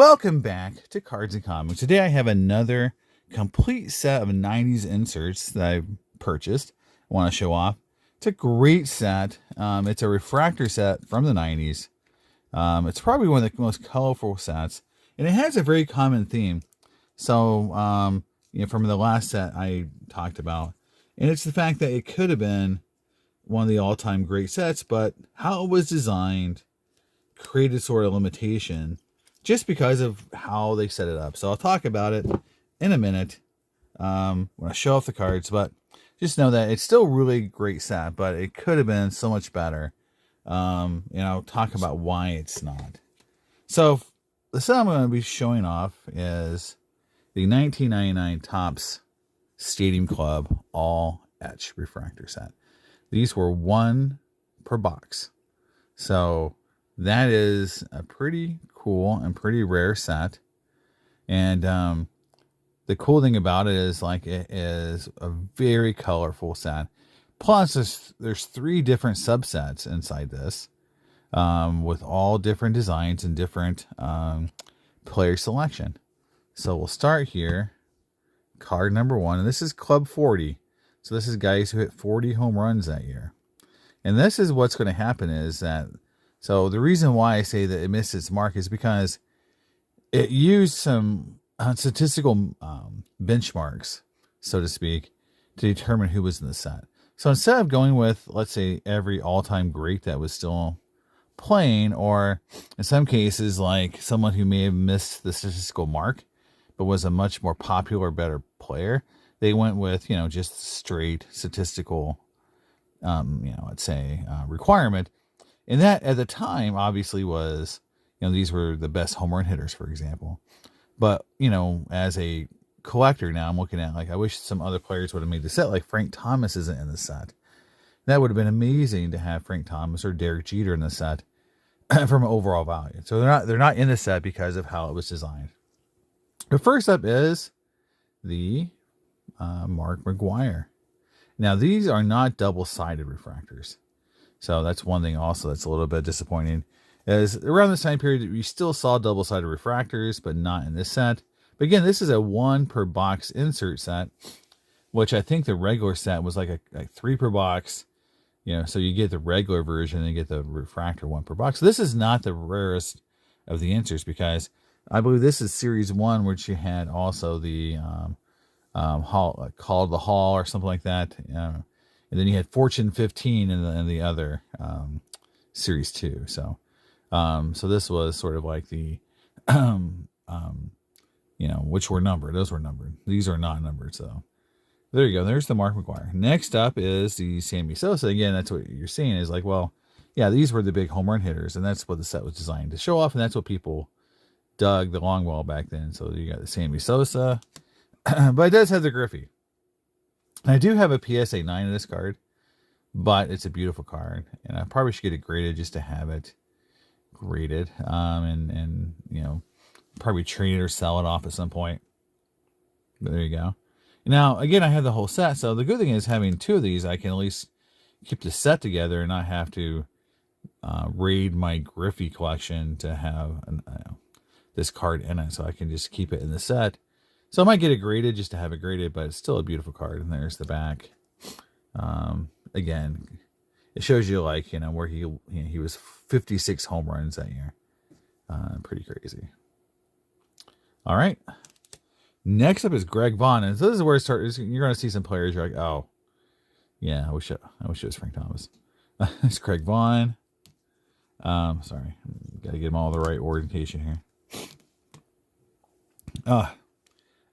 Welcome back to Cards and Comics. Today I have another complete set of 90s inserts that I purchased. I want to show off. It's a great set. It's a refractor set from the 90s. It's probably one of the most colorful sets, and it has a very common theme. So, from the last set I talked about, and it's the fact that it could have been one of the all-time great sets, but how it was designed created sort of limitation just because of how they set it up. So I'll talk about it in a minute when I show off the cards, but just know that it's still a really great set, but it could have been so much better. And I'll talk about why it's not. So the set I'm going to be showing off is the 1999 Topps Stadium Club All-Etch refractor set. These were one per box. So that is a pretty cool and pretty rare set. And the cool thing about it is it is a very colorful set. Plus there's 3 different subsets inside this with all different designs and different player selection. So we'll start here. Card number 1, and this is Club 40. So this is guys who hit 40 home runs that year. And this is what's going to happen is that, so the reason why I say that it missed its mark is because it used some statistical benchmarks, so to speak, to determine who was in the set. So instead of going with, let's say, every all-time great that was still playing, or in some cases, like someone who may have missed the statistical mark, but was a much more popular, better player, they went with, just straight statistical, let's say, requirement. And that at the time obviously was, these were the best home run hitters, for example. But, as a collector now, I'm looking at, I wish some other players would have made the set. Like Frank Thomas isn't in the set. That would have been amazing to have Frank Thomas or Derek Jeter in the set from an overall value. So they're not in the set because of how it was designed. The first up is the Mark McGwire. Now, these are not double-sided refractors. So that's one thing also that's a little bit disappointing. Is around this time period, we still saw double-sided refractors, but not in this set. But again, this is a 1 per box insert set, which I think the regular set was like a 3 per box. So you get the regular version and you get the refractor 1 per box. So this is not the rarest of the inserts because I believe this is series 1, which you had also the hall, called the Hall or something like that. And then you had Fortune 15 in the other series 2. So this was sort of like the, which were numbered. Those were numbered. These are not numbered. So there you go. There's the Mark McGwire. Next up is the Sammy Sosa. Again, that's what you're seeing is these were the big home run hitters, and that's what the set was designed to show off, and that's what people dug the long ball back then. So you got the Sammy Sosa, but it does have the Griffey. I do have a PSA 9 in this card, but it's a beautiful card, and I probably should get it graded just to have it graded, and probably trade it or sell it off at some point. But there you go. Now, again, I have the whole set, so the good thing is having 2 of these, I can at least keep the set together and not have to raid my Griffey collection to have this card in it, so I can just keep it in the set. So I might get it graded just to have it graded, but it's still a beautiful card. And there's the back. Again, it shows you where he was 56 home runs that year. Pretty crazy. All right. Next up is Greg Vaughn, and so this is where it starts. You're going to see some players. You're like, oh, yeah, I wish it was Frank Thomas. It's Greg Vaughn. Sorry, got to get them all the right orientation here.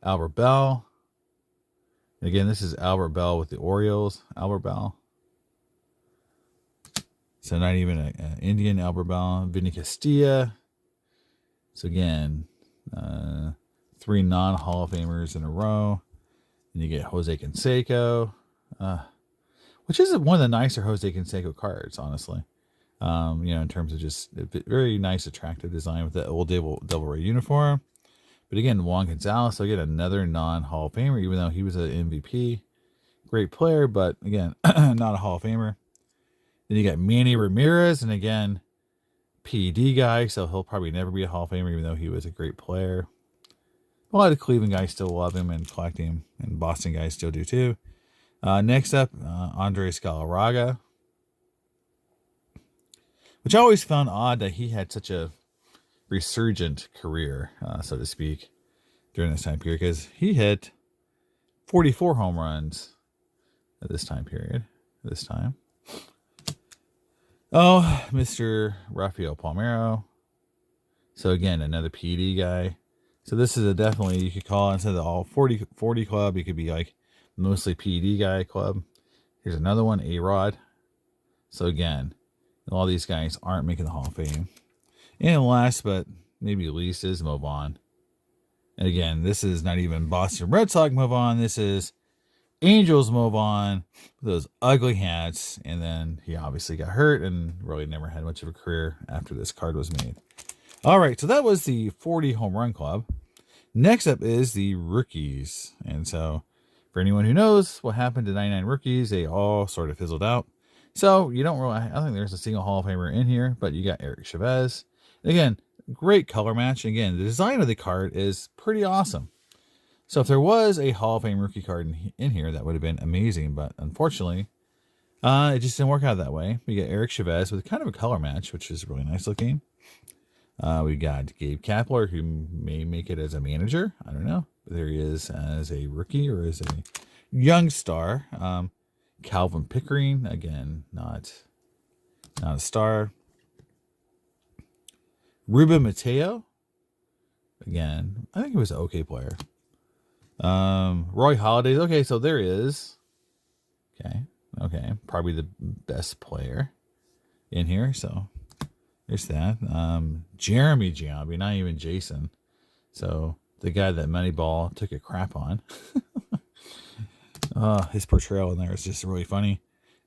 Albert Bell. Again, this is Albert Bell with the Orioles. Albert Bell. So not even an Indian Albert Bell. Vinny Castilla. So again, 3 non-Hall of Famers in a row. And you get Jose Canseco, which is one of the nicer Jose Canseco cards, honestly. In terms of just a very nice, attractive design with the old Devil Ray uniform. But again, Juan Gonzalez, so again, another non-Hall of Famer, even though he was an MVP. Great player, but again, not a Hall of Famer. Then you got Manny Ramirez, and again, PED guy, so he'll probably never be a Hall of Famer, even though he was a great player. A lot of Cleveland guys still love him and collect him, and Boston guys still do too. Next up, Andres Galarraga, which I always found odd that he had such a resurgent career, so to speak, during this time period, because he hit 44 home runs at this time period. Oh, Mr. Rafael Palmeiro. So again, another PD guy. So this is a definitely, you could call it, instead of the all 40 club, you could be like mostly PD guy club. Here's another one, A-Rod. So again, all these guys aren't making the Hall of Fame. And last but maybe least is Mo Vaughn. And again, this is not even Boston Red Sox Mo Vaughn. This is Angels Mo Vaughn with those ugly hats. And then he obviously got hurt and really never had much of a career after this card was made. All right, so that was the 40 home run club. Next up is the rookies. And so for anyone who knows what happened to 99 rookies, they all sort of fizzled out. So you don't really, I don't think there's a single Hall of Famer in here, but you got Eric Chavez. Again, great color match. Again, the design of the card is pretty awesome. So if there was a Hall of Fame rookie card in here, that would have been amazing. But unfortunately, it just didn't work out that way. We got Eric Chavez with kind of a color match, which is really nice looking. We got Gabe Kapler, who may make it as a manager. I don't know. But there he is as a rookie or as a young star. Calvin Pickering, again, not a star. Ruben Mateo, again, I think he was an okay player. Roy Halladay, okay, so there is. Okay, probably the best player in here, so there's that. Jeremy Giambi, not even Jason. So the guy that Moneyball took a crap on. His portrayal in there is just really funny.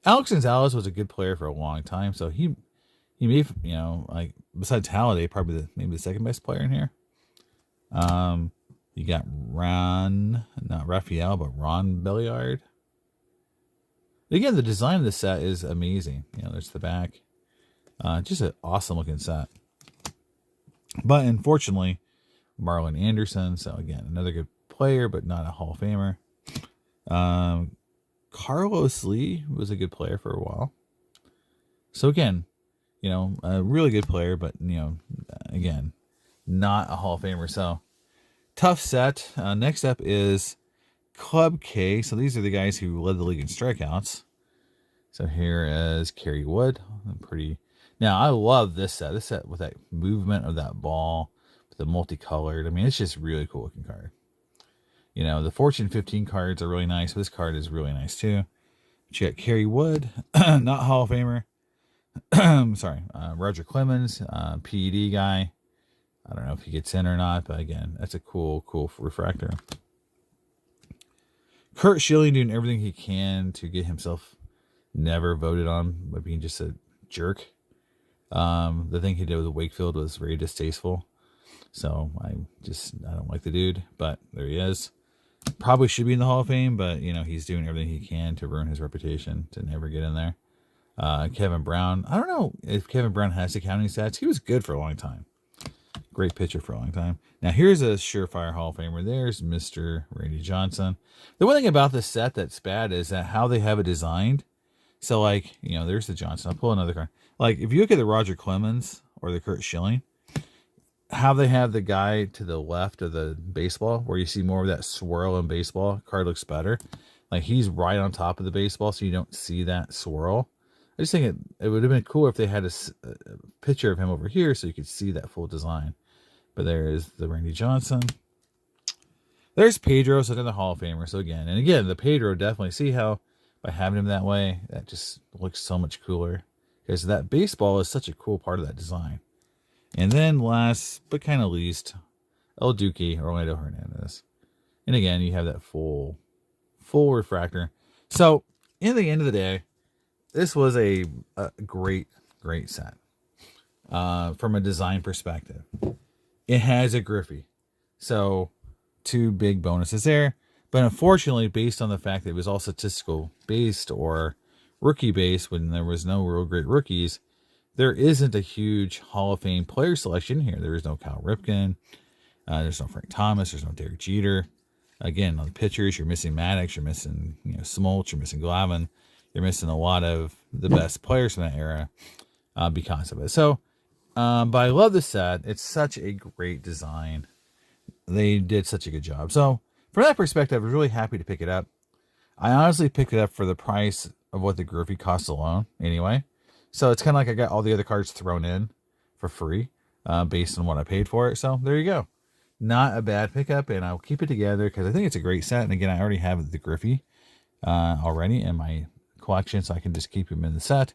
Alex Gonzalez was a good player for a long time, so he may, like besides Halladay, probably maybe the second best player in here. You got not Raphael, but Ron Belliard. Again, the design of the set is amazing. There's the back. Just an awesome looking set. But unfortunately, Marlon Anderson. So again, another good player, but not a Hall of Famer. Carlos Lee was a good player for a while. So again, a really good player, but again, not a Hall of Famer. So tough set. Next up is Club K. So these are the guys who led the league in strikeouts. So here is Kerry Wood. Now, I love this set. This set with that movement of that ball, with the multicolored. I mean, it's just really cool looking card. The Fortune 15 cards are really nice. But this card is really nice too. But you got Kerry Wood, not Hall of Famer. Sorry, Roger Clemens, PED guy. I don't know if he gets in or not, but again, that's a cool refractor. Curt Schilling doing everything he can to get himself never voted on by being just a jerk. The thing he did with Wakefield was very distasteful. So I don't like the dude, but there he is. Probably should be in the Hall of Fame, but he's doing everything he can to ruin his reputation to never get in there. Kevin Brown. I don't know if Kevin Brown has accounting stats. He was good for a long time. Great pitcher for a long time. Now here's a surefire Hall of Famer. There's Mr. Randy Johnson. The one thing about this set that's bad is that how they have it designed. So there's the Johnson. I'll pull another card. Like if you look at the Roger Clemens or the Curt Schilling, how they have the guy to the left of the baseball, where you see more of that swirl in baseball, card looks better. Like he's right on top of the baseball, so you don't see that swirl. I just think it would have been cool if they had a picture of him over here so you could see that full design. But there is the Randy Johnson. There's Pedro, so another Hall of Famer. So again, the Pedro, definitely see how by having him that way, that just looks so much cooler. Because that baseball is such a cool part of that design. And then last, but kind of least, El Duque, Orlando Hernandez. And again, you have that full refractor. So in the end of the day, this was a great set from a design perspective. It has a Griffey. So 2 big bonuses there. But unfortunately, based on the fact that it was all statistical based or rookie based when there was no real great rookies, there isn't a huge Hall of Fame player selection here. There is no Cal Ripken. There's no Frank Thomas. There's no Derek Jeter. Again, on the pitchers, you're missing Maddox. You're missing Smoltz. You're missing Glavine. You're missing a lot of the best players from that era because of it. So, but I love this set. It's such a great design. They did such a good job. So, from that perspective, I was really happy to pick it up. I honestly picked it up for the price of what the Griffey costs alone anyway. So it's kind of like I got all the other cards thrown in for free based on what I paid for it. So there you go. Not a bad pickup, and I'll keep it together because I think it's a great set. And again, I already have the Griffey already in my collection, so I can just keep him in the set.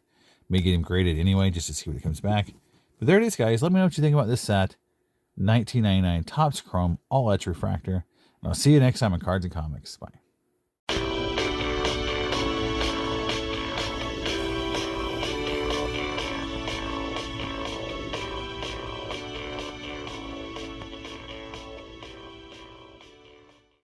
May get him graded anyway just to see what it comes back. But there it is, guys. Let me know what you think about this set. 1999 Topps Chrome All-Etch Refractor. And I'll see you next time on Cards and Comics. Bye.